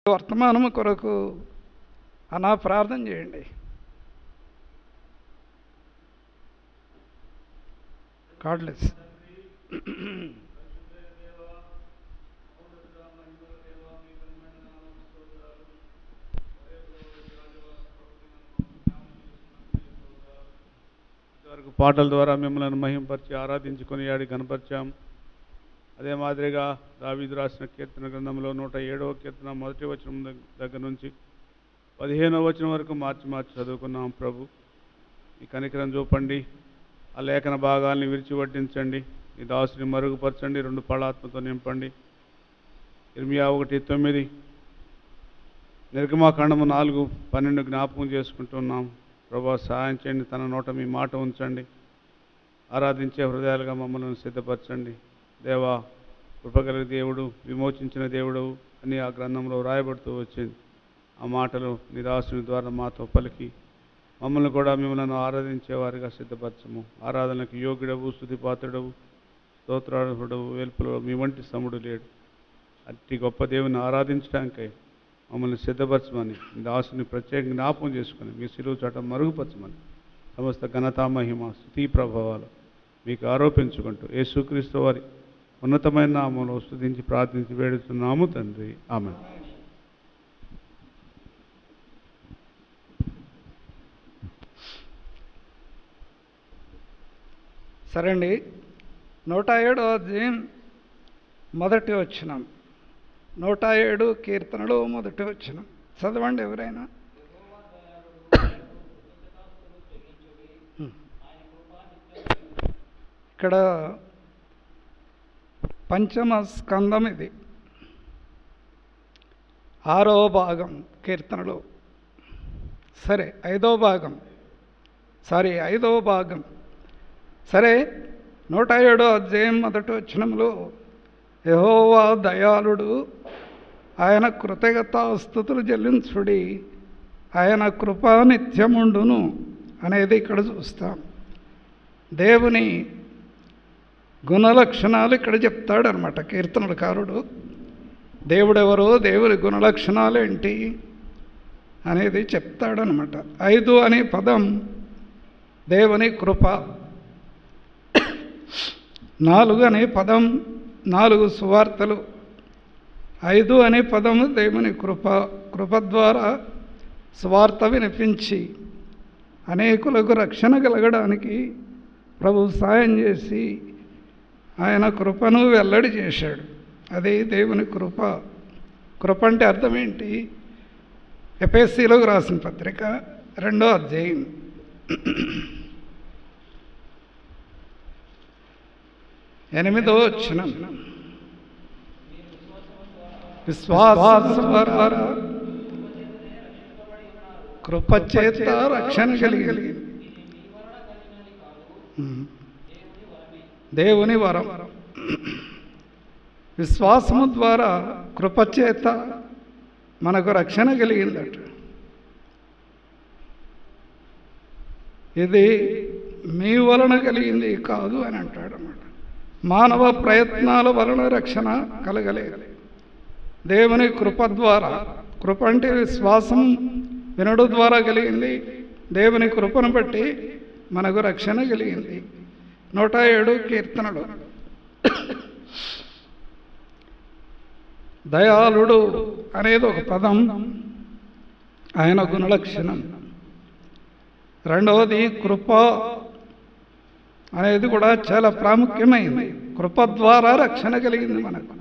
వర్తమానము కొరకు అనా ప్రార్థన చేయండి. గాడ్లెస్. వరకు పాటల ద్వారా మిమ్మల్ని మహింపరిచి ఆరాధించుకొని ఆడి కనపరిచాం. అదే మాదిరిగా దావీదు రాసిన కీర్తన గ్రంథంలో 107వ కీర్తన 1వ వచనం దగ్గర నుంచి 15వ వచనం వరకు మార్చి చదువుకున్నాం. ప్రభు ఈ కనికరం చూపండి, ఆ లేఖన భాగాల్ని విరిచి వడ్డించండి, ఈ దాసుని మరుగుపరచండి, 2 పళాత్మతో నింపండి. ఇర్మియా 1:9, నిర్గమాకాండము 4:12 జ్ఞాపకం చేసుకుంటున్నాం. ప్రభు సహాయం చేయండి, తన నోట మీ మాట ఉంచండి, ఆరాధించే హృదయాలుగా మమ్మల్ని సిద్ధపరచండి. దేవా, కృపగల దేవుడు, విమోచించిన దేవుడు అని ఆ గ్రంథంలో రాయబడుతూ వచ్చింది. ఆ మాటలు నిరాశుని ద్వారా మాతో పలికి మమ్మల్ని కూడా మిమ్మల్ని ఆరాధించేవారిగా సిద్ధపరచము. ఆరాధనకు యోగ్యుడవు, స్తుతిపాత్రుడవు, స్తోత్రార్హుడవు, వెలుపులో మీ వంటి సముడు లేడు. అట్టి గొప్ప దేవుని ఆరాధించడానికై మమ్మల్ని సిద్ధపరచమని దాసుని ప్రత్యేక జ్ఞాపకం చేసుకుని మీ శిలువ చాట మరుగుపరచమని సమస్త ఘనతా మహిమ స్తుతి ప్రభావాలు మీకు ఆరోపించుకుంటూ యేసుక్రీస్తు వారి ఉన్నతమైన నామములో స్తుతించి ప్రార్థించి వేడుతున్నాము తండ్రి, ఆమేన్. సరే అండి, 107వ అధ్యాయం 1వ వచనం, 107 కీర్తనలు 1వ వచనం చదవండి ఎవరైనా. ఇక్కడ పంచమ స్కందం, ఇది 6వ భాగం కీర్తనలు. సరే 5వ భాగం, 5వ భాగం. సరే 107వ అధ్యాయం 1వ వచనంలో యెహోవా దయాళుడు, ఆయన కృతజ్ఞతాస్తుతులు చెల్లించుడి, ఆయన కృపా నిత్యముండును అనేది ఇక్కడ చూస్తాం. దేవుని గుణలక్షణాలు ఇక్కడ చెప్తాడనమాట కీర్తనకారుడు. దేవుడెవరో, దేవుని గుణలక్షణాలు ఏంటి అనేది చెప్తాడనమాట. 5 అనే పదం దేవుని కృప, 4 అనే పదం 4 సువార్తలు, 5 అనే పదం దేవుని కృప. కృప ద్వారా సువార్త వినిపించి అనేకులకు రక్షణ కలగడానికి ప్రభు సాయం చేసి ఆయన కృపను వెల్లడి చేశాడు. అదే దేవుని కృప. కృప అంటే అర్థం ఏంటి? ఎఫెసీయులకు రాసిన పత్రిక 2వ అధ్యాయం 8వ వచనం, విశ్వాసము ద్వారా కృపచేత రక్షణ కలిగి దేవుని వరం. విశ్వాసము ద్వారా కృపచేత మనకు రక్షణ కలిగిందట. ఇది మీ వలన కలిగింది కాదు అని అంటాడు అన్నమాట. మానవ ప్రయత్నాల వలన రక్షణ కలగలేదు, దేవుని కృప ద్వారా. కృప అంటే విశ్వాసం వినడు ద్వారా కలిగింది. దేవుని కృపను బట్టి మనకు రక్షణ కలిగింది. 107 కీర్తనలు. దయాళుడు అనేది ఒక పదం, ఆయన గుణలక్షణం. 2వది కృప అనేది కూడా చాలా ప్రాముఖ్యమైనది. కృప ద్వారా రక్షణ కలిగింది మనకు.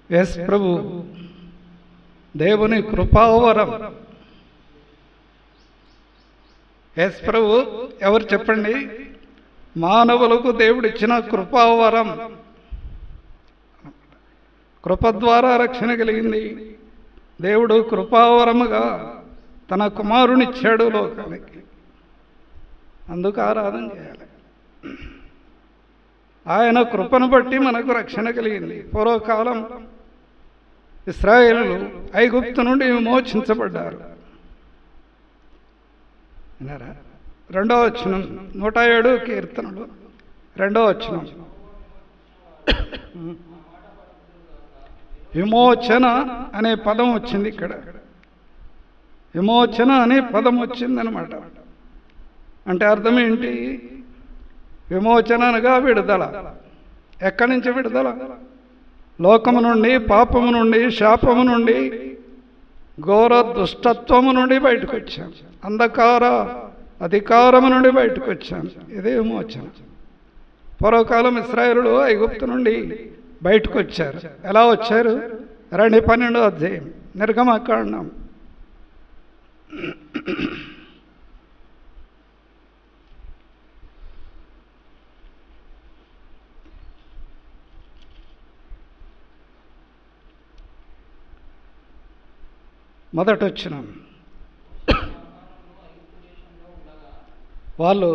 యేసు ప్రభు దేవుని కృపావరం. యేసు ప్రభు ఎవరు చెప్పండి? మానవులకు దేవుడిచ్చిన కృపావరం. కృప ద్వారా రక్షణ కలిగింది. దేవుడు కృపావరముగా తన కుమారునిచ్చాడు లోకానికి. అందుకు ఆరాధన చేయాలి. ఆయన కృపను బట్టి మనకు రక్షణ కలిగింది. పూర్వకాలం ఇశ్రాయేలులు ఐగుప్తు నుండి విమోచించబడ్డారు. 2వ వచనం, 107 కీర్తనలు 2వ వచనం. విమోచన అనే పదం వచ్చింది ఇక్కడ. విమోచన అనే పదం వచ్చిందనమాట. అంటే అర్థం ఏంటి? విమోచన అనగా విడుదల. ఎక్కడి నుంచి విడుదల? లోకము నుండి, పాపము నుండి, శాపము నుండి, ఘోర దుష్టత్వము నుండి బయటకు వచ్చాం. అంధకార అధికారము నుండి బయటకు వచ్చాం. ఇదే విమోచన. పూర్వకాలం ఇశ్రాయేలులు ఐగుప్తు నుండి బయటకు వచ్చారు. ఎలా వచ్చారు? 12వ అధ్యాయం నిర్గమకాండం. మొదట వచ్చిన వాళ్ళు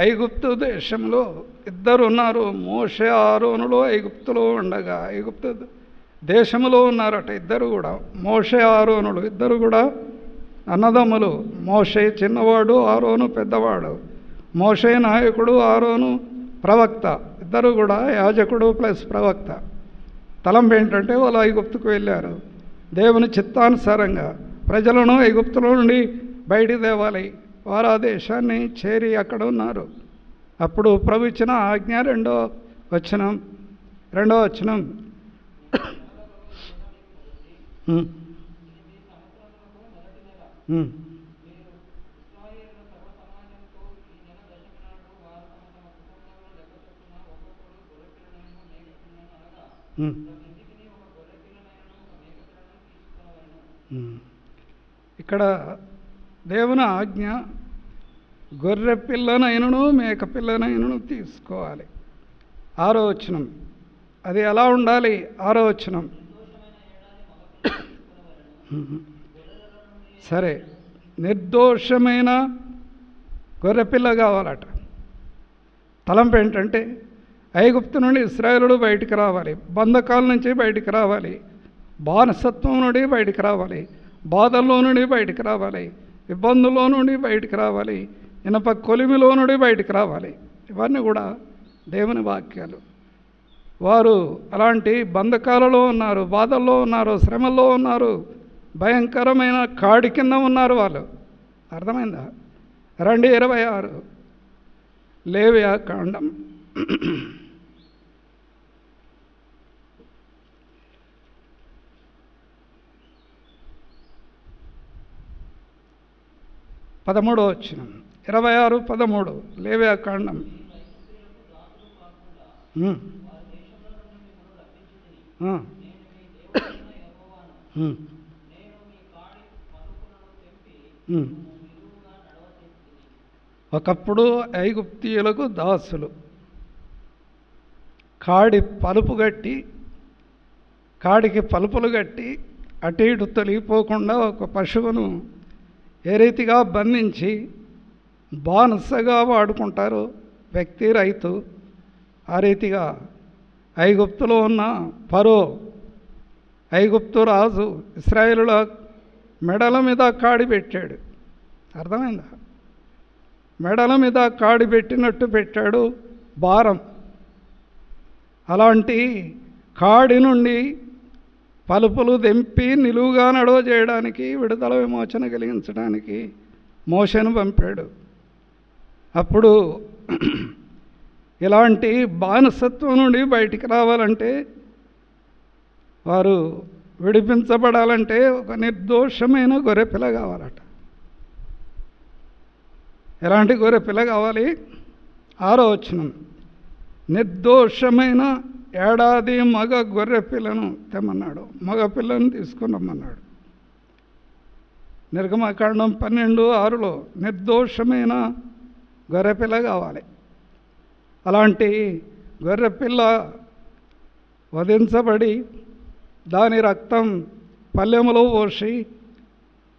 ఐగుప్తు దేశంలో ఇద్దరు ఉన్నారు. మోషే ఆరోనులు ఐగుప్తులో ఉండగా, ఐగుప్తు దేశంలో ఉన్నారట ఇద్దరు కూడా. మోషే ఆరోనులు ఇద్దరు కూడా అన్నదమ్ములు. మోషే చిన్నవాడు, ఆరోను పెద్దవాడు. మోషే నాయకుడు, ఆరోను ప్రవక్త. ఇద్దరు కూడా యాజకుడు ప్లస్ ప్రవక్త. తలంపు ఏంటంటే వాళ్ళు ఐగుప్తుకు వెళ్ళారు. దేవుని చిత్తానుసారంగా ప్రజలను ఐగుప్తులో నుండి బయటికి తేవాలి. వారు ఆ దేశాన్ని చేరి అక్కడ ఉన్నారు. అప్పుడు ప్రభు ఇచ్చిన ఆజ్ఞ రెండో వచనం. ఇక్కడ దేవుని ఆజ్ఞ గొర్రె పిల్లనైనను మేక పిల్లనైనను తీసుకోవాలి. 6వ వచనం. అది ఎలా ఉండాలి? 6వ వచనం. సరే, నిర్దోషమైన గొర్రెపిల్ల కావాలట. తలంపు ఏంటంటే ఐగుప్తు నుండి ఇశ్రాయేలుడు బయటికి రావాలి, బంధకాల నుంచి బయటికి రావాలి, బానిసత్వం నుండి బయటికి రావాలి, బాధల్లో నుండి బయటికి రావాలి, ఇబ్బందుల్లో నుండి బయటికి రావాలి, ఇనప కొలిమిలో నుండి బయటికి రావాలి. ఇవన్నీ కూడా దేవుని వాక్యాలు. వారు అలాంటి బంధకాలలో ఉన్నారు, బాధల్లో ఉన్నారు, శ్రమల్లో ఉన్నారు, భయంకరమైన కాడి కింద ఉన్నారు వాళ్ళు. అర్థమైందా? 2:26 లేవియా కాండం. పదమూడో వచనం. 26:13 లేవియా కాండం. ఒకప్పుడు ఐగుప్తీయులకు దాసులు. కాడికి పలుపులు కట్టి అటు ఇటు తొలగిపోకుండా ఒక పశువును ఏ రీతిగా బంధించి బానిసగా వాడుకుంటారో వ్యక్తి, రైతు, ఆ రీతిగా ఐగుప్తులో ఉన్న ఫరో, ఐగుప్తు రాజు ఇశ్రాయేలుల మెడల మీద కాడి పెట్టాడు. అర్థమైందా? మెడల మీద కాడి పెట్టినట్టు పెట్టాడు భారం. అలాంటి కాడి నుండి పలుపులు దెంపి నిలువుగా నడవ చేయడానికి, విడుదల విమోచన కలిగించడానికి మోషేను పంపాడు. అప్పుడు ఇలాంటి బానిసత్వం నుండి బయటికి రావాలంటే, వారు విడిపించబడాలంటే ఒక నిర్దోషమైన గొర్రెపిల్ల కావాలట. ఎలాంటి గొర్రెపిల్ల కావాలి? 6వ వచనం. నిర్దోషమైన ఏడాది మగ గొర్రెపిల్లను తెమ్మన్నాడు. మగ పిల్లను తీసుకుని రమ్మన్నాడు. నిర్గమకాండం 12:6 నిర్దోషమైన గొర్రెపిల్ల కావాలి. అలాంటి గొర్రెపిల్ల వధించబడి దాని రక్తం పల్లెములో పోసి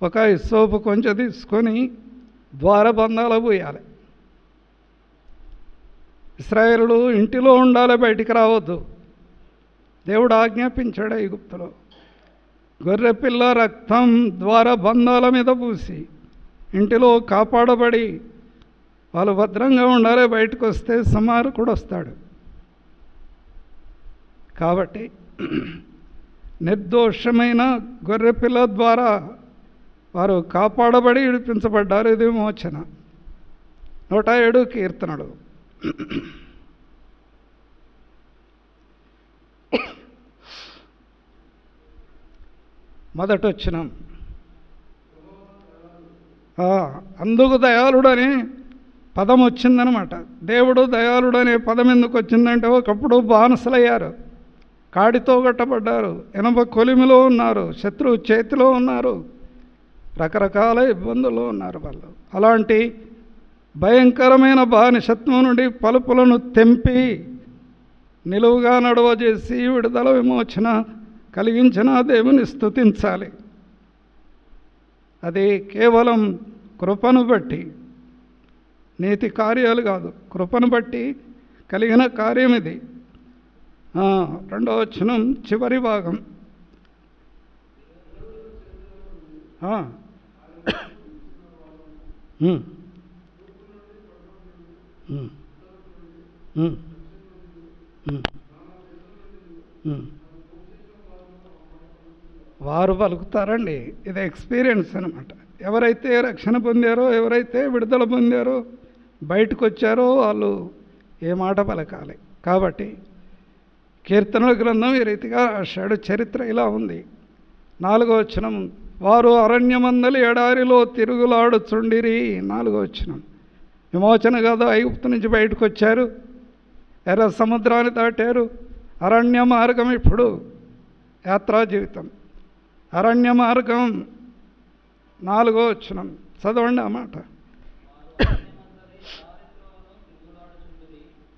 ఒక ఇస్సోపు కొంచెం తీసుకొని ద్వారబంధాలు పోయాలి. ఇశ్రాయేలులు ఇంటిలో ఉండాలి, బయటికి రావద్దు. దేవుడు ఆజ్ఞాపించాడు ఐగుప్తులో. గొర్రెపిల్ల రక్తం ద్వారబంధాల మీద పూసి ఇంటిలో కాపాడబడి వాళ్ళు భద్రంగా ఉండాలి. బయటకు వస్తే సంహారకుడు వస్తాడు. కాబట్టి నిర్దోషమైన గొర్రెపిల్ల ద్వారా వారు కాపాడబడి విడిపించబడ్డారు. ఇది విమోచన. 107 కీర్తనలు. మొదటొచ్చినాం. అందుకు దయాళుడని పదం వచ్చిందనమాట. దేవుడు దయాళుడు అనే పదం ఎందుకు వచ్చిందంటే, ఒకప్పుడు బానిసలయ్యారు, కాడితో కట్టబడ్డారు, ఇనప కొలిమిలో ఉన్నారు, శత్రువు చేతిలో ఉన్నారు, రకరకాల ఇబ్బందుల్లో ఉన్నారు వాళ్ళు. అలాంటి భయంకరమైన బానిసత్వం నుండి పలుపులను తెంపి నిలువుగా నడవజేసి విడుదల విమోచన కలిగించిన దేవుని స్తుతించాలి. అది కేవలం కృపను బట్టి, నీతి కార్యాలు కాదు, కృపను బట్టి కలిగిన కార్యం ఇది. 2వ వచనం చివరి భాగం. వారు పలుకుతారండి. ఇది ఎక్స్పీరియన్స్ అనమాట. ఎవరైతే రక్షణ పొందారో, ఎవరైతే విడుదల పొందారో, బయటకు వచ్చారో వాళ్ళు ఏ మాట పలకాలి. కాబట్టి కీర్తనల గ్రంథం ఈ రీతిగా రాశాడు. చరిత్ర ఇలా ఉంది. 4వ వచనం, వారు అరణ్యమందలి ఎడారిలో తిరుగులాడుచుండిరి. 4వ వచనం విమోచన కాదు. ఐగుప్తు నుంచి బయటకు వచ్చారు, ఎర్ర సముద్రాన్ని దాటారు. అరణ్య మార్గం ఇప్పుడు యాత్రా జీవితం. అరణ్య మార్గం 4వ వచనం చదవండి ఆ మాట.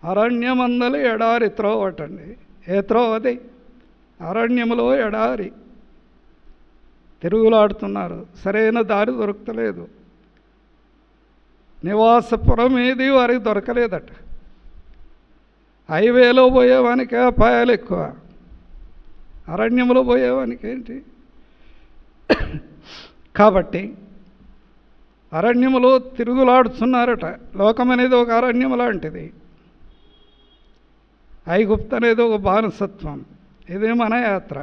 అరణ్యమందలి ఎడారి త్రోవటండి. ఏ త్రోవ అది? అరణ్యములో ఎడారి. తిరుగులాడుతున్నారు, సరైన దారి దొరకలేదు. నివాసపురం ఏది వారికి దొరకలేదట. హైవేలో పోయేవానికి అపాయాలు ఎక్కువ, అరణ్యంలో పోయేవానికి ఏంటి? కాబట్టి అరణ్యములో తిరుగులాడుతున్నారట. లోకం అనేది ఒక అరణ్యం లాంటిది, ఐగుప్తు అనేది ఒక బానిసత్వం. ఇది మన యాత్ర.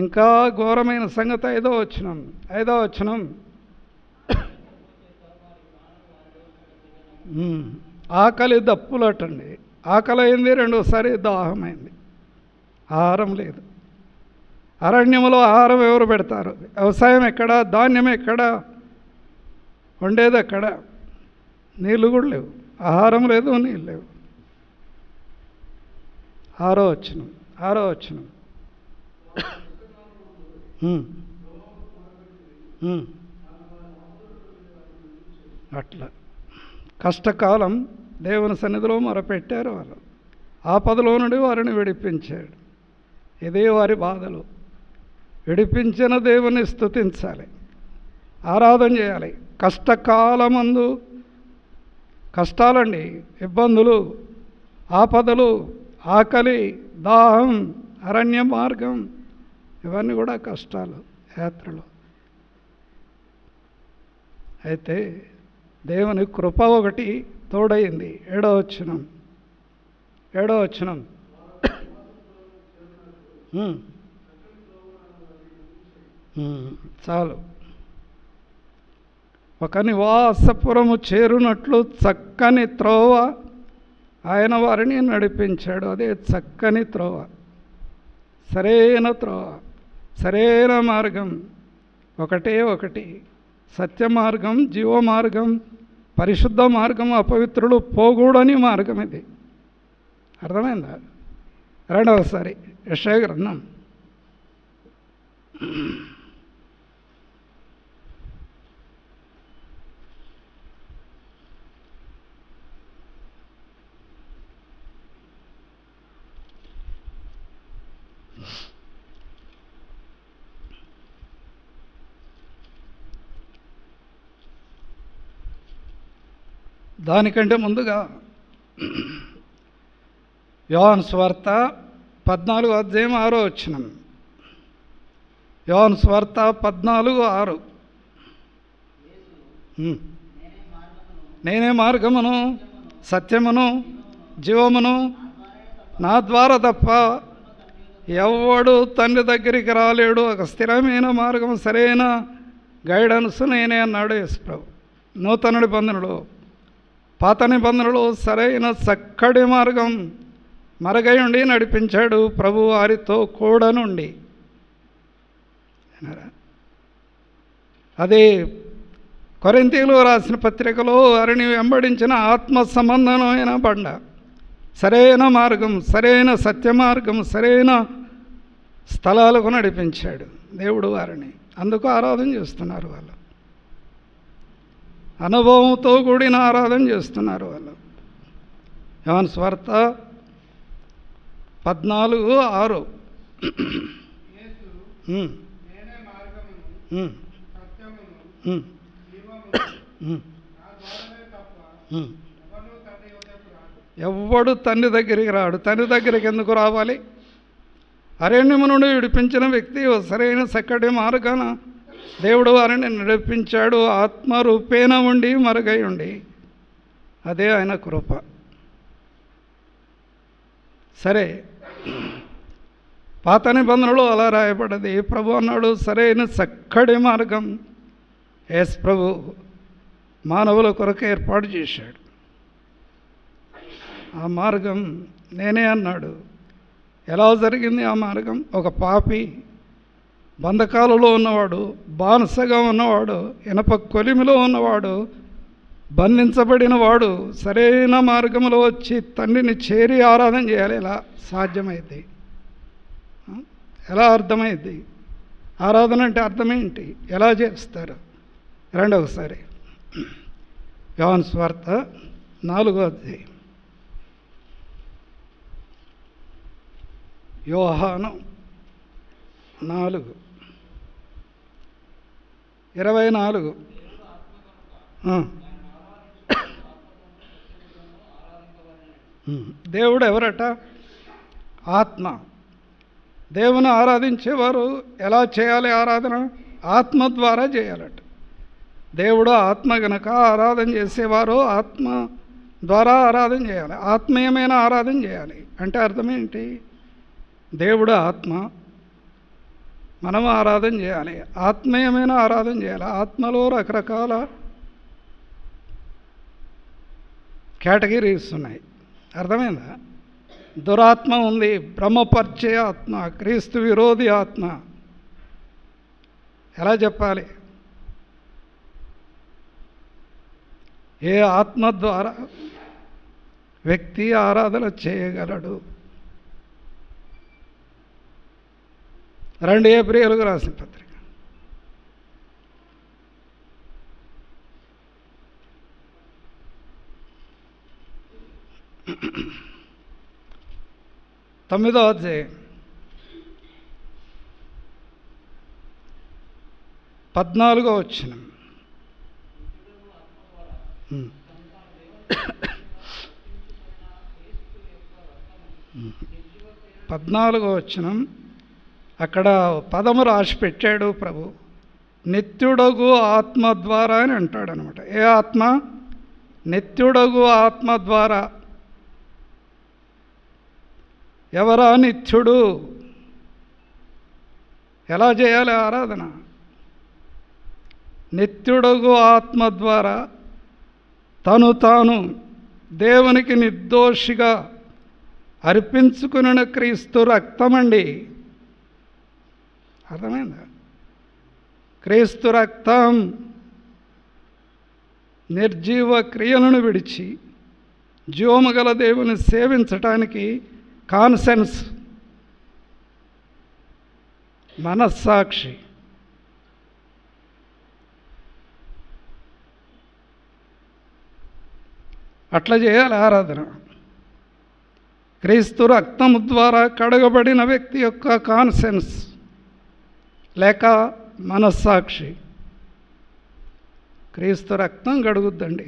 ఇంకా ఘోరమైన సంగతి 5వ వచనం. ఆకలి దప్పులటండి. ఆకలి అయింది, రెండోసారి దాహమైంది, ఆహారం లేదు. అరణ్యంలో ఆహారం ఎవరు పెడతారు? వ్యవసాయం ఎక్కడ? ధాన్యం ఎక్కడ? వండేది ఎక్కడ? నీళ్ళు కూడా లేవు, ఆహారం లేదు, నీళ్ళు లేవు. 6వ వచనం. అట్లా కష్టకాలం దేవుని సన్నిధిలో మొరపెట్టారు వాళ్ళు. ఆపదలో నుండి వారిని విడిపించాడు. ఇదే వారి బాధలు. విడిపించిన దేవుని స్తుతించాలి, ఆరాధన చేయాలి. కష్టకాలమందు కష్టాలండి, ఇబ్బందులు, ఆపదలు, ఆకలి, దాహం, అరణ్య మార్గం, ఇవన్నీ కూడా కష్టాలు యాత్రలో. అయితే దేవుని కృప ఒకటి తోడైంది. 7వ వచనం. చాలు. ఒక నివాసపురము చేరునట్లు చక్కని త్రోవ ఆయన వారిని నడిపించాడు. అదే చక్కని త్రోవ, సరైన త్రోవ, సరైన మార్గం. ఒకటి సత్య మార్గం, జీవ మార్గం, పరిశుద్ధ మార్గం. అపవిత్రులు పోకూడని మార్గం ఇది. అర్థమైందా? రెండవసారి యెషయా గ్రంథం. దానికంటే ముందుగా యోహాను సువార్త 14వ అధ్యాయం 6వ వచనం. యోహాను సువార్త 14:6. నేనే మార్గమును, సత్యమును, జీవమును, నా ద్వారా తప్ప ఎవడు తండ్రి దగ్గరికి రాలేడు. ఒక స్థిరమైన మార్గం, సరైన గైడెన్స్ నేనే అన్నాడు యేసుప్రభు. నూతన నిబంధనలో, పాత నిబంధనలో సరైన చక్కటి మార్గం మరగై ఉండి నడిపించాడు ప్రభు వారితో కూడా నుండి. అదే కొరింథీయులు రాసిన పత్రికలో వారిని వెంబడించిన ఆత్మ సంబంధమైన బండ, సరైన మార్గం, సరైన సత్య మార్గం, సరైన స్థలాలకు నడిపించాడు దేవుడు వారిని. అందుకు ఆరాధన చేస్తున్నారు వాళ్ళు. అనుభవంతో కూడిన ఆరాధన చేస్తున్నారు వాళ్ళు. యోహాను సువార్త 14:6. ఎవ్వడు తండ్రి దగ్గరికి రాడు. తండ్రి దగ్గరికి ఎందుకు రావాలి? అరణ్యము నుండి విడిపించిన వ్యక్తి సరైన చక్కటి మార్గాన దేవుడు వారిని నడిపించాడు. ఆత్మరూపేణ ఉండి మరుగై ఉండి. అదే ఆయన కృప. సరే, పాత నిబంధనలో అలా రాయబడ్డది. ప్రభు అన్నాడు సరైన చక్కటి మార్గం యేసు ప్రభు మానవుల కొరకు ఏర్పాటు చేశాడు. ఆ మార్గం నేనే అన్నాడు. ఎలా జరిగింది ఆ మార్గం? ఒక పాపి, బంధకాలలో ఉన్నవాడు, బానిసగా ఉన్నవాడు, ఇనప కొలిమిలో ఉన్నవాడు, బంధించబడిన వాడు సరైన మార్గంలో వచ్చి తండ్రిని చేరి ఆరాధన చేయాలి. ఎలా సాధ్యమైంది? ఎలా అర్థమైంది? ఆరాధన అంటే అర్థమేంటి? ఎలా చేస్తారు? రండి ఒకసారి యోహాను సువార్త 4వ అధ్యాయం. యోహాను 4:24. దేవుడు ఎవరట? ఆత్మ. దేవుని ఆరాధించేవారు ఎలా చేయాలి? ఆరాధన ఆత్మ ద్వారా చేయాలట. దేవుడు ఆత్మ గనక ఆరాధన చేసేవారు ఆత్మ ద్వారా ఆరాధన చేయాలి. ఆత్మీయమైన ఆరాధన చేయాలి. అంటే అర్థం ఏంటి? దేవుడు ఆత్మ, మనం ఆరాధన చేయాలి. ఆత్మీయమైన ఆరాధన చేయాలి. ఆత్మలో రకరకాల కేటగిరీస్ ఉన్నాయి. అర్థమైందా? దురాత్మ ఉంది, బ్రహ్మపరిచే ఆత్మ, క్రీస్తు విరోధి ఆత్మ. ఎలా చెప్పాలి? ఏ ఆత్మ ద్వారా వ్యక్తి ఆరాధన చేయగలడు? రండి ఏప్రిల్కు రాసిన పత్రిక. తొమ్మిదో అధ్యాయం 14వ వచనం. 14వ వచనం. అక్కడ పదము రాసి పెట్టాడు ప్రభు. నిత్యుడగు ఆత్మ ద్వారా అని అంటాడు అనమాట. ఏ ఆత్మ? నిత్యుడగు ఆత్మ ద్వారా. ఎవరా నిత్యుడు? ఎలా చేయాలి ఆరాధన? నిత్యుడగు ఆత్మ ద్వారా తను తాను దేవునికి నిర్దోషిగా అర్పించుకున్న క్రీస్తు రక్తమండి. అర్థమైందా? క్రీస్తు రక్తం నిర్జీవ క్రియలను విడిచి జీవము గల దేవుని సేవించటానికి కాన్సెన్స్, మనస్సాక్షి, అట్లా చేయాలి ఆరాధన. క్రీస్తు రక్తము ద్వారా కడగబడిన వ్యక్తి యొక్క కాన్సెన్స్ లేక మనస్సాక్షి. క్రీస్తు రక్తం గడుగుద్దండి.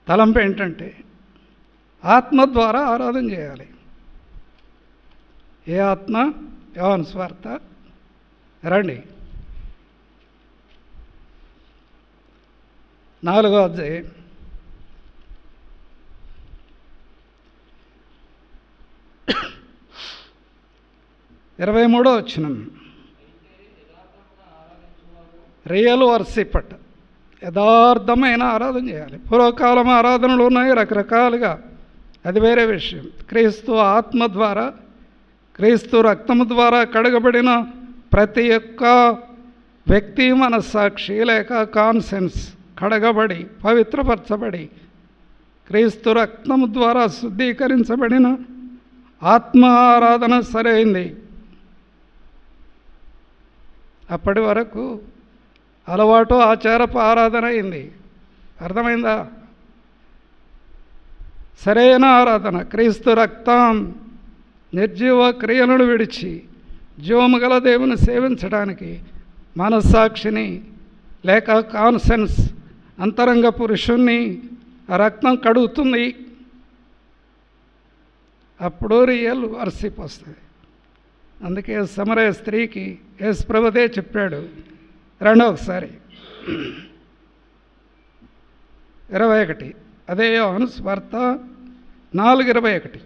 తలంపు ఏంటంటే ఆత్మ ద్వారా ఆరాధన చేయాలి. ఏ ఆత్మ? యోహాను సువార్త. రండి 4వ అధ్యాయం 23వ వచనం. రియల్ వర్షిప్ అట, యథార్థమైన ఆరాధన చేయాలి. పూర్వకాలం ఆరాధనలు ఉన్నాయి రకరకాలుగా, అది వేరే విషయం. క్రీస్తు ఆత్మ ద్వారా, క్రీస్తు రక్తము ద్వారా కడగబడిన ప్రతి ఒక్క వ్యక్తి మనస్సాక్షి లేక కాన్సెన్స్ కడగబడి పవిత్రపరచబడి క్రీస్తు రక్తము ద్వారా శుద్ధీకరించబడిన ఆత్మ ఆరాధన సరైంది. అప్పటి వరకు అలవాటు ఆచారపు ఆరాధన అయింది. అర్థమైందా? సరైన ఆరాధన క్రీస్తు రక్తం నిర్జీవ క్రియలను విడిచి జీవము గల దేవుని సేవించడానికి మనస్సాక్షిని లేక కాన్సెన్స్ అంతరంగ పురుషుణ్ణి రక్తం కడుగుతుంది. అప్పుడు రియల్ వర్షిప్ వస్తుంది. అందుకే సమరయ స్త్రీకి యేసు ప్రభువే చెప్పాడు. ఒకసారి 21 అదే యోహాను సువార్త 4:21.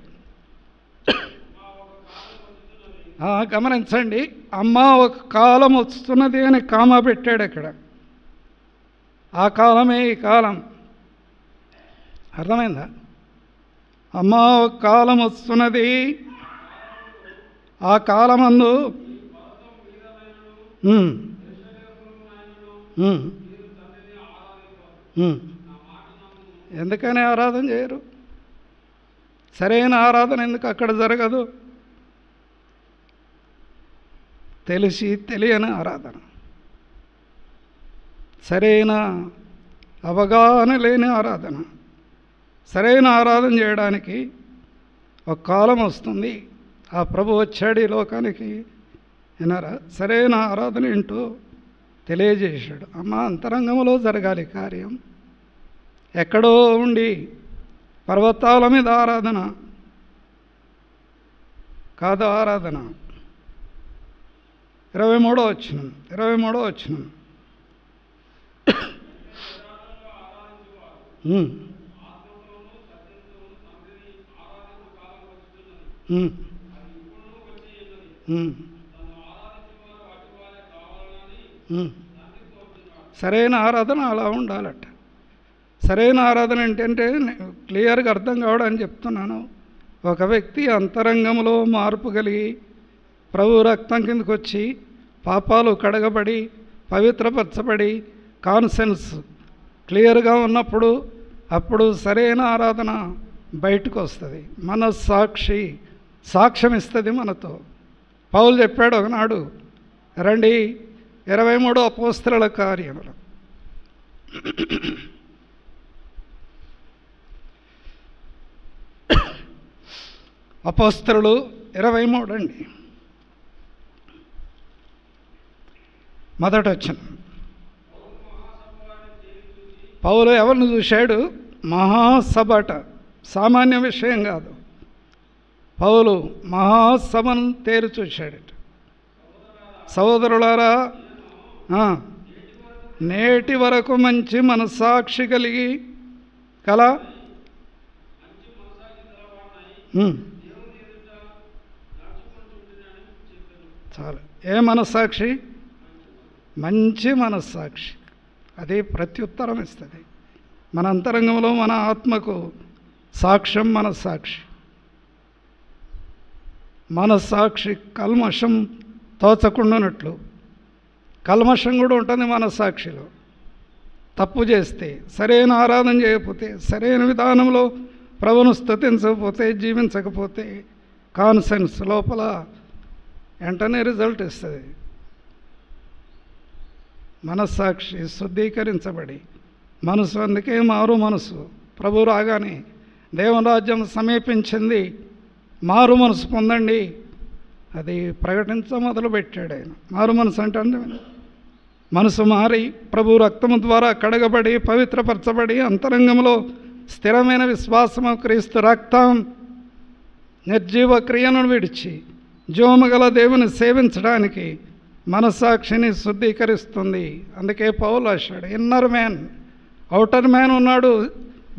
గమనించండి, అమ్మ ఒక కాలం వస్తున్నది అని కామా పెట్టాడు ఇక్కడ. ఆ కాలమే ఈ కాలం. అర్థమైందా? అమ్మ ఒక కాలం వస్తున్నది, ఆ కాలమందు ఎందుకని ఆరాధన చేయరు? సరైన ఆరాధన ఎందుకు అక్కడ జరగదు? తెలిసి తెలియని ఆరాధన, సరైన అవగాహన లేని ఆరాధన. సరైన ఆరాధన చేయడానికి ఒక కాలం వస్తుంది. ఆ ప్రభు వచ్చాడు ఈ లోకానికి, విన్నారా? సరైన ఆరాధన ఏంటో తెలియజేశాడు. అమ్మ అంతరంగంలో జరగాలి కార్యం. ఎక్కడో ఉండి పర్వతాల మీద ఆరాధన కాదు. ఆరాధన 23వ వచనం. సరైన ఆరాధన అలా ఉండాలట. సరైన ఆరాధన ఏంటంటే క్లియర్గా అర్థం కావడానికి చెప్తున్నాను. ఒక వ్యక్తి అంతరంగంలో మార్పు కలిగి ప్రభు రక్తం కిందకు వచ్చి పాపాలు కడగబడి పవిత్రపరచబడి కాన్సెన్స్ క్లియర్గా ఉన్నప్పుడు అప్పుడు సరైన ఆరాధన బయటకు వస్తుంది. మనస్సాక్షి సాక్ష్యం ఇస్తుంది మనతో. పౌలు చెప్పాడు ఒకనాడు, రండి 23 అపోస్తలుల కార్యములు అపోస్తలులు 23 అండి. మొదట వచ్చిన పౌలు ఎవరిని చూశాడు? మహాసభట. సామాన్య విషయం కాదు. పౌలు మహాసభను తేరు చూశాడట. సహోదరులారా, నేటి వరకు మంచి మనస్సాక్షి కలిగి కల చాలు. ఏ మనస్సాక్షి? మంచి మనస్సాక్షి. అది ప్రత్యుత్తరం ఇస్తుంది. మన అంతరంగంలో మన ఆత్మకు సాక్ష్యం మనస్సాక్షి. మనస్సాక్షి కల్మషం తోచకుండానట్లు కల్మషం కూడా ఉంటుంది మనస్సాక్షిలో. తప్పు చేస్తే, సరైన ఆరాధన చేయకపోతే, సరైన విధానంలో ప్రభువును స్తుతించకపోతే, జీవించకపోతే కాన్సెన్స్ లోపల వెంటనే రిజల్ట్ ఇస్తుంది. మనస్సాక్షి శుద్ధీకరించబడి మనసు, అందుకే మారు మనసు. ప్రభు రాగానే దేవుని రాజ్యం సమీపించింది, మారు మనసు పొందండి, అది ప్రకటించ మొదలుపెట్టాడు ఆయన. మారు మనసు అంటే మనసు మారి ప్రభు రక్తము ద్వారా కడగబడి పవిత్రపరచబడి అంతరంగంలో స్థిరమైన విశ్వాసము క్రీస్తు రక్తం నిర్జీవ క్రియను విడిచి జీవము గల దేవుని సేవించడానికి మనస్సాక్షిని శుద్ధీకరిస్తుంది. అందుకే పౌలు రాశాడు, ఇన్నర్ మ్యాన్, అవుటర్ మ్యాన్ ఉన్నాడు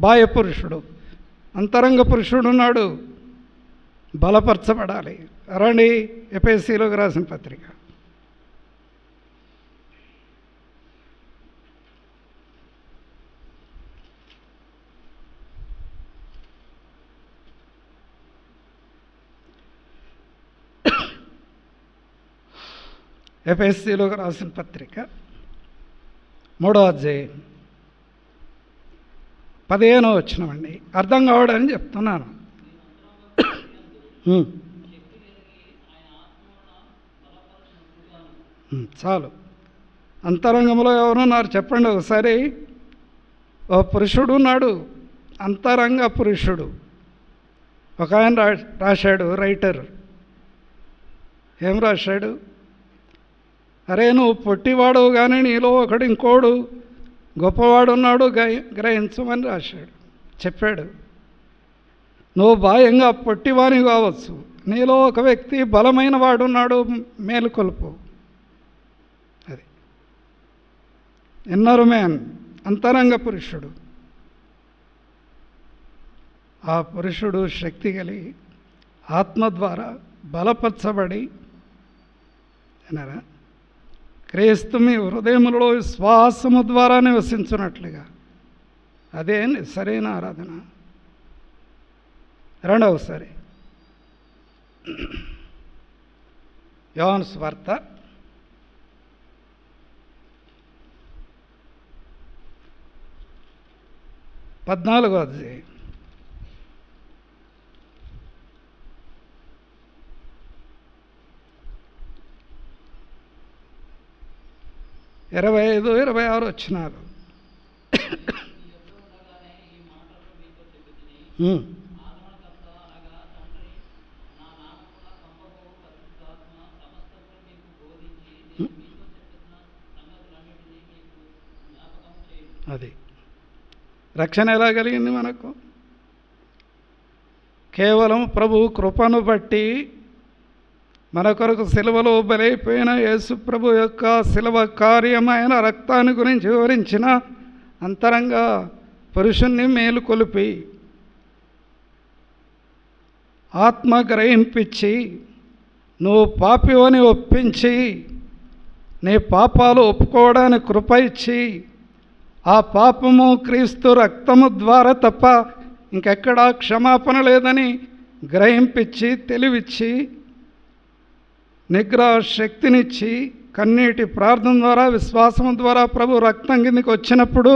బాహ్య పురుషుడు, అంతరంగ పురుషుడు ఉన్నాడు బలపరచబడాలి. రండి ఎఫెసీయులకు రాసిన పత్రిక. ఎఫెసీయులకు రాసిన పత్రిక 3వ అధ్యాయం 15వ వచనమండి. అర్థం కావడని చెప్తున్నాను. చాలు. అంతరంగంలో ఎవరున్నారు చెప్పండి ఒకసారి. ఓ పురుషుడు ఉన్నాడు, అంతరంగ పురుషుడు. ఒక ఆయన రాశాడు, రైటర్ ఏం రాశాడు? అరే నువ్వు పొట్టివాడు కానీ నీలో ఒకడు ఇంకోడు గొప్పవాడు ఉన్నాడు గ్రహించమని రాశాడు, చెప్పాడు. నువ్వు బాహ్యంగా పొట్టివాని కావచ్చు, నీలో ఒక వ్యక్తి బలమైన వాడున్నాడు, మేలుకొలుపు. అది ఇన్నర్ మ్యాన్, అంతరంగ పురుషుడు. ఆ పురుషుడు శక్తి కలిగి ఆత్మ ద్వారా బలపరచబడి అన్నారా క్రీస్తు మీ హృదయములలో విశ్వాసము ద్వారా నివసించున్నట్లుగా. అదే సరైన ఆరాధన. రెండవసారి యోహాను సువార్త 14వ అధ్యాయం 25, 26 వచనాలు. అది రక్షణ ఎలా కలిగింది మనకు? కేవలం ప్రభు కృపను బట్టి మన కొరకు సిలువలో బలైపోయిన యేసు ప్రభు యొక్క సిలువ కార్యమైన రక్తాన్ని గురించి వివరించిన అంతరంగ పురుషుణ్ణి మేలుకొలిపి ఆత్మ గ్రహింపించి నువ్వు పాపివని ఒప్పించి నీ పాపాలు ఒప్పుకోవడానికి కృప ఇచ్చి ఆ పాపము క్రీస్తు రక్తము ద్వారా తప్ప ఇంకెక్కడా క్షమాపణ లేదని గ్రహింపించి తెలివిచ్చి నిగ్రహ శక్తినిచ్చి కన్నీటి ప్రార్థన ద్వారా విశ్వాసం ద్వారా ప్రభు రక్తం కిందకి వచ్చినప్పుడు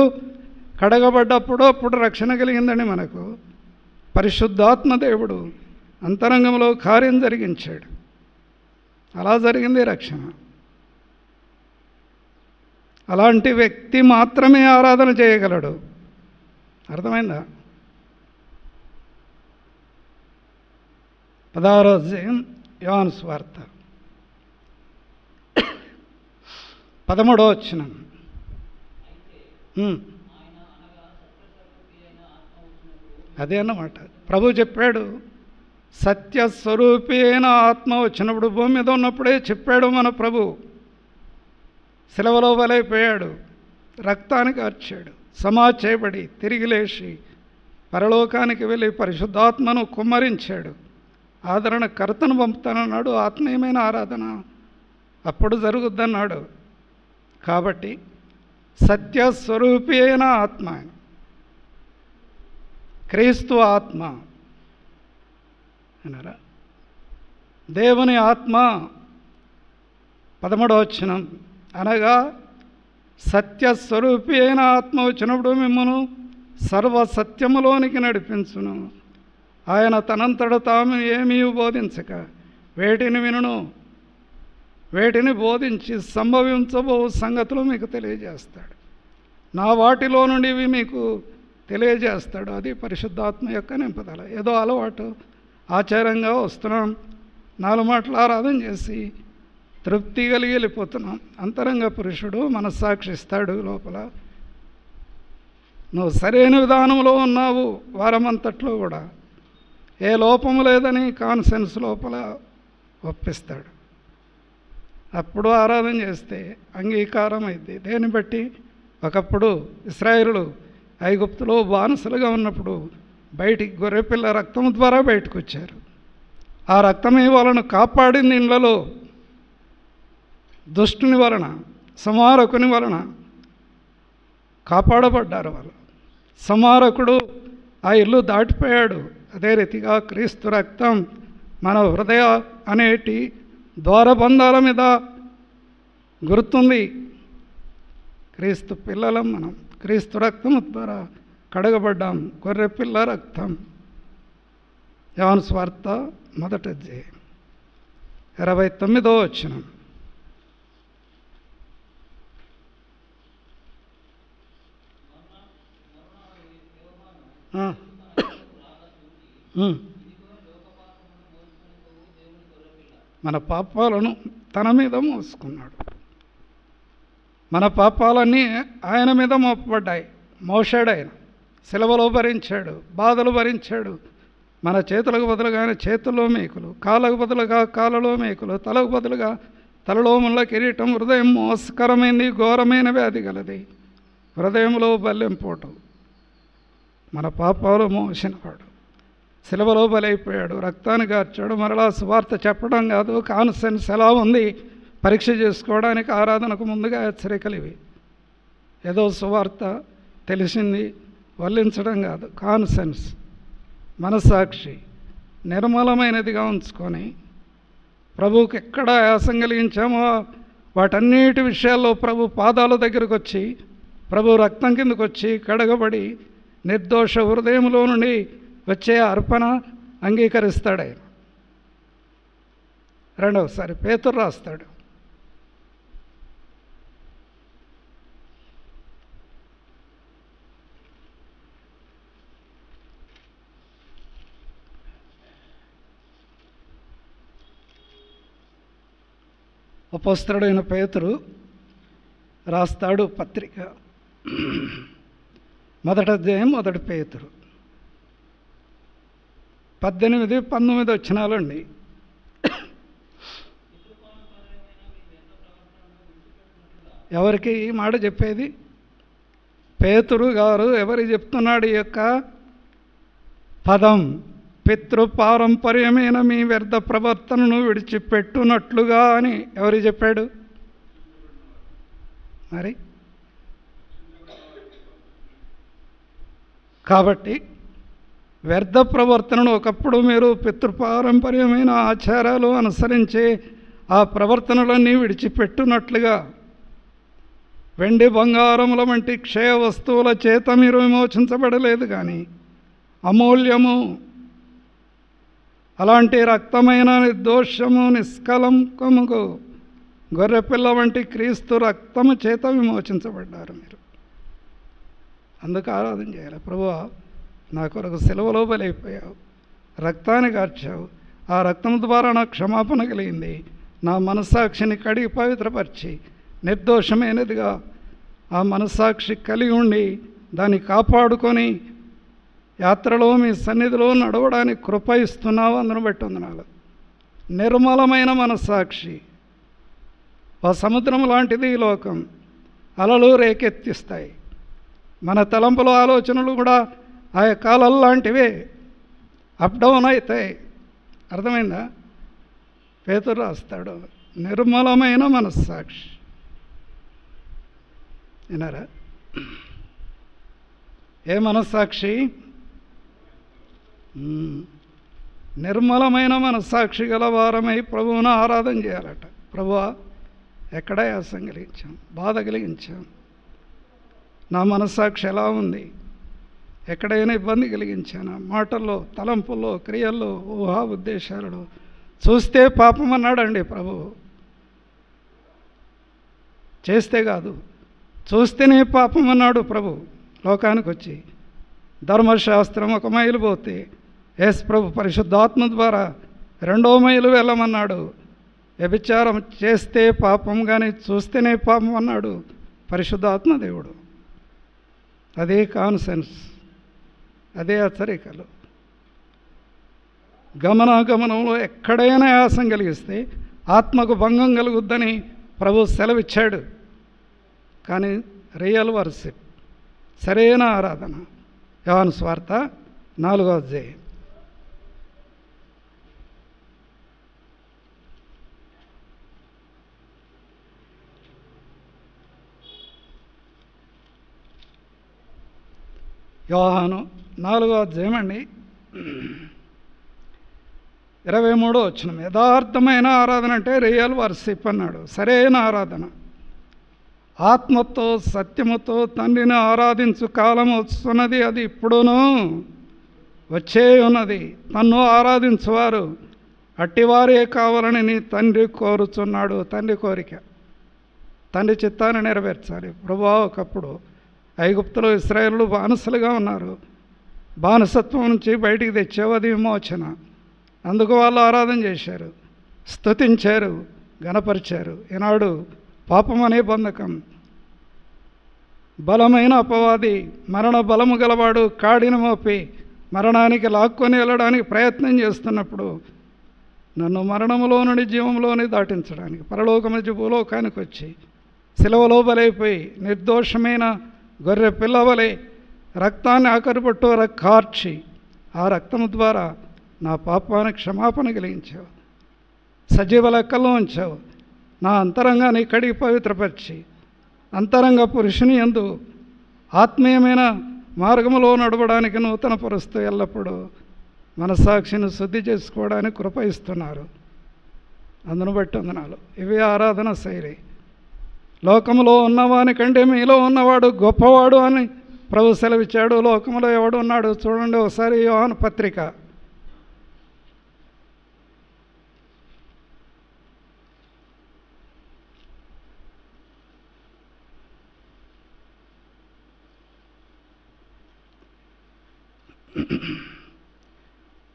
కడగబడ్డప్పుడు అప్పుడు రక్షణ కలిగిందండి మనకు. పరిశుద్ధాత్మ దేవుడు అంతరంగంలో కార్యం జరిగించాడు. అలా జరిగింది రక్షణ. అలాంటి వ్యక్తి మాత్రమే ఆరాధన చేయగలడు. అర్థమైందా? 16వ అధ్యాయం యోహాను సువార్త 13వ వచనం. అదే అన్నమాట. ప్రభు చెప్పాడు, సత్యస్వరూపి అయిన ఆత్మ వచ్చినప్పుడు భూమి మీద ఉన్నప్పుడే చెప్పాడు మన ప్రభు. సిలువలో బలైపోయాడు, రక్తానికి కార్చాడు, సమాధి చేయబడి తిరిగి లేచి పరలోకానికి వెళ్ళి పరిశుద్ధాత్మను కుమ్మరించాడు. ఆదరణకర్తను పంపుతానన్నాడు. ఆత్మీయమైన ఆరాధన అప్పుడు జరుగుద్దన్నాడు. కాబట్టి సత్యస్వరూపి అయిన ఆత్మ, క్రీస్తు ఆత్మ అన్నారా, దేవుని ఆత్మ. 13వ వచనం, అనగా సత్యస్వరూపి అయిన ఆత్మ వచ్చినప్పుడు మిమ్మను సర్వసత్యములోనికి నడిపించును. ఆయన తనంతట తాము ఏమీ బోధించక వేటిని వినును, వేటిని బోధించి సంభవించబో సంగతులు మీకు తెలియజేస్తాడు. నా వాటిలో నుండి ఇవి మీకు తెలియజేస్తాడు. అది పరిశుద్ధాత్మ యొక్క నింపుదల. ఏదో అలవాటు ఆచారంగా వస్తున్నాం, 4 మాటలు ఆరాధన చేసి తృప్తి కలిగి వెళ్ళిపోతున్నాం. అంతరంగ పురుషుడు మనస్సాక్షిస్తాడు లోపల. నువ్వు సరైన విధానంలో ఉన్నావు వారమంతట్లో కూడా, ఏ లోపము లేదని కాన్సెన్స్ లోపల ఒప్పిస్తాడు. అప్పుడు ఆరాధన చేస్తే అంగీకారం అయింది. దేన్ని బట్టి? ఒకప్పుడు ఇశ్రాయేలులు ఐగుప్తులో బానిసలుగా ఉన్నప్పుడు బయటికి గొర్రెపిల్ల రక్తం ద్వారా బయటకు వచ్చారు. ఆ రక్తమే వాళ్ళను కాపాడింది. ఇండ్లలో దుష్టుని వలన, సంహారకుని వలన కాపాడబడ్డారు వాళ్ళు. సంహారకుడు ఆ ఇల్లు దాటిపోయాడు. అదే రీతిగా క్రీస్తు రక్తం మన హృదయ అనేటి ద్వారబంధాల మీద గుర్తుంది. క్రీస్తు పిల్లలం మనం. క్రీస్తు రక్తం ద్వారా కడగబడ్డాం. గొర్రె పిల్ల రక్తం. యోహాను సువార్త 1:29. మన పాపాలను తన మీద మోసుకున్నాడు. మన పాపాలన్నీ ఆయన మీద మోపబడ్డాయి. మోసాడు ఆయన. సిలువలో భరించాడు, బాధలు భరించాడు. మన చేతులకు బదులుగా ఆయన చేతుల్లో మేకులు, కాళ్ళకు బదులుగా కాళ్ళలో మేకులు, తలకు బదులుగా తలలో ముళ్ళ కిరీటం. హృదయం మోసకరమైంది, ఘోరమైన వ్యాధి గలది. హృదయంలో బల్లెం పోటు. మన పాపాలు మోసినవాడు. సిలువలో బలైపోయాడు, రక్తాన్ని గార్చాడు. మరలా సువార్త చెప్పడం కాదు, కాన్సెన్స్ ఎలా ఉంది పరీక్ష చేసుకోవడానికి ఆరాధనకు ముందుగా హెచ్చరికలు ఇవి. ఏదో సువార్త తెలిసింది వల్లించడం కాదు, కాన్సెన్స్, మనస్సాక్షి నిర్మలమైనదిగా ఉంచుకొని ప్రభువుకి ఎక్కడ ఆయాసం కలిగించామో వాటన్నిటి విషయాల్లో ప్రభు పాదాల దగ్గరకు వచ్చి, ప్రభు రక్తం కిందకు వచ్చి కడగబడి నిర్దోష హృదయంలో నుండి వచ్చే అర్పణ అంగీకరిస్తాడు ఆయన. రెండవసారి పేతురు రాస్తాడు, అపోస్తలుడైన పేతురు రాస్తాడు పత్రిక. 1వ అధ్యాయం 1 పేతురు 18-19 ఎవరికి ఈ మాట చెప్పేది? పేతురు గారు ఎవరికి చెప్తున్నాడు ఈ యొక్క పదం? పితృపారంపర్యమైన మీ వ్యర్థ ప్రవర్తనను విడిచిపెట్టునట్లుగా అని ఎవరికి చెప్పాడు మరి? కాబట్టి వ్యర్థ ప్రవర్తనను, ఒకప్పుడు మీరు పితృపారంపర్యమైన ఆచారాలు అనుసరించే ఆ ప్రవర్తనలన్నీ విడిచిపెట్టునట్లుగా, వెండి బంగారముల వంటి క్షయ వస్తువుల చేత మీరు విమోచించబడలేదు కానీ అమూల్యము అలాంటి రక్తమైన నిర్దోషము నిష్కలంకముకు గొర్రెపిల్ల వంటి క్రీస్తు రక్తము చేత విమోచించబడ్డారు మీరు. అందుకు ఆరాధన చేయాలి. ప్రభువా, నా కొరకు సిలువలో బలైపోయావు, రక్తాన్ని కార్చావు, ఆ రక్తం ద్వారా నాకు క్షమాపణ కలిగింది. నా మనస్సాక్షిని కడిగి పవిత్రపరిచి నిర్దోషమైనదిగా ఆ మనస్సాక్షి కలిగి ఉండి దాన్ని కాపాడుకొని యాత్రలో మీ సన్నిధిలో నడవడానికి కృప ఇస్తున్నావు. అందును బట్టి వందనాలు. నిర్మలమైన మనస్సాక్షి. ఆ సముద్రం లాంటిది ఈ లోకం. అలలు రేకెత్తిస్తాయి. మన తలంపులు, ఆలోచనలు కూడా ఆ యొక్క అలలు లాంటివే, అప్ డౌన్ అవుతాయి. అర్థమైందా? పేతురు రాస్తాడు, నిర్మలమైన మనస్సాక్షి. విన్నారా? ఏ మనస్సాక్షి? నిర్మలమైన మనస్సాక్షి గల వారమై ప్రభువును ఆరాధన చేయాలట. ప్రభువా, ఎక్కడ యాసం కలిగించాం, బాధ కలిగించాం, నా మనస్సాక్షి ఎలా ఉంది, ఎక్కడైనా ఇబ్బంది కలిగించానా, మాటల్లో, తలంపుల్లో, క్రియల్లో, ఊహా ఉద్దేశాలలో. చూస్తే పాపం అన్నాడండి ప్రభు. చేస్తే కాదు, చూస్తేనే పాపం అన్నాడు ప్రభు. లోకానికి వచ్చి ధర్మశాస్త్రం 1 మైలు పోతే యేసు ప్రభు పరిశుద్ధాత్మ ద్వారా 2వ మైలు వెళ్ళమన్నాడు. వ్యభిచారం చేస్తే పాపం, కానీ చూస్తేనే పాపం అన్నాడు పరిశుద్ధాత్మ దేవుడు. అదే కాన్సెన్స్, అదే హెచ్చరికలు. గమనాగమనంలో ఎక్కడైనా యాసం కలిగిస్తే ఆత్మకు భంగం కలుగుద్దని ప్రభు సెలవిచ్చాడు. కానీ రియల్ వర్షిప్, సరైన ఆరాధన. యోహాను సువార్త 4వ అధ్యాయం యోహాను 4వ అధ్యాయం అండి 23వ వచనం. యథార్థమైన ఆరాధన అంటే రియల్ వర్షిప్ అన్నాడు. సరైన ఆరాధన, ఆత్మతో సత్యముతో తండ్రిని ఆరాధించు కాలం వస్తున్నది, అది ఇప్పుడును వచ్చే ఉన్నది. తన్ను ఆరాధించువారు అట్టివారే కావాలని నీ తండ్రి కోరుచున్నాడు. తండ్రి కోరిక, తండ్రి చిత్తాన్ని నెరవేర్చాలి. ప్రభువా, ఒకప్పుడు ఐగుప్తులో ఇశ్రాయేలు బానిసలుగా ఉన్నారు. బానిసత్వం నుంచి బయటికి తెచ్చావు, అది విమోచన. అందుకు వాళ్ళు ఆరాధన చేశారు, స్తుతించారు, గణపరిచారు. ఈనాడు పాపం అనే బంధకం, బలమైన అపవాది, మరణ బలము గలవాడు కాడిని మోపి మరణానికి లాక్కొని వెళ్ళడానికి ప్రయత్నం చేస్తున్నప్పుడు నన్ను మరణములో నుండి జీవంలోని దాటించడానికి పరలోకం నుంచి భూలోకానికి వచ్చి సిలువలో బలైపోయి నిర్దోషమైన గొర్రె పిల్లవలే రక్తాన్ని ఆకరుపట్టు కార్చి ఆ రక్తము ద్వారా నా పాపానికి క్షమాపణ కలిగించావు. సజీవ లెక్కల్లో ఉంచావు. నా అంతరంగాన్ని కడిగి పవిత్రపరిచి అంతరంగ పురుషుని యందు ఆత్మీయమైన మార్గములో నడవడానికి నూతన పరుస్తూ ఎల్లప్పుడూ మనస్సాక్షిని శుద్ధి చేసుకోవడానికి కృప ఇస్తున్నారు. అందును బట్టి వందనాలు. ఇవి ఆరాధన శైలి. లోకములో ఉన్నవాని కంటే మీలో ఉన్నవాడు గొప్పవాడు అని ప్రభు సెలవిచ్చాడు. లోకములో ఎవడు ఉన్నాడు చూడండి ఒకసారి యోహాను పత్రిక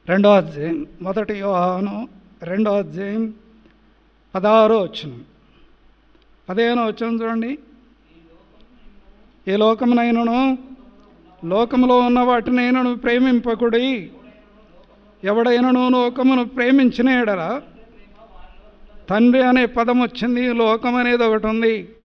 2వ అధ్యాయం, 1 యోహాను 2వ అధ్యాయం 16వ వచనం, 15వ వచనం చూడండి. ఈ లోకమునైనను లోకములో ఉన్న వాటినైనను ప్రేమింపకుడి. ఎవడైనను లోకమును ప్రేమించిన ఎడల, తండ్రి అనే పదం వచ్చింది, లోకం అనేది ఒకటి ఉంది.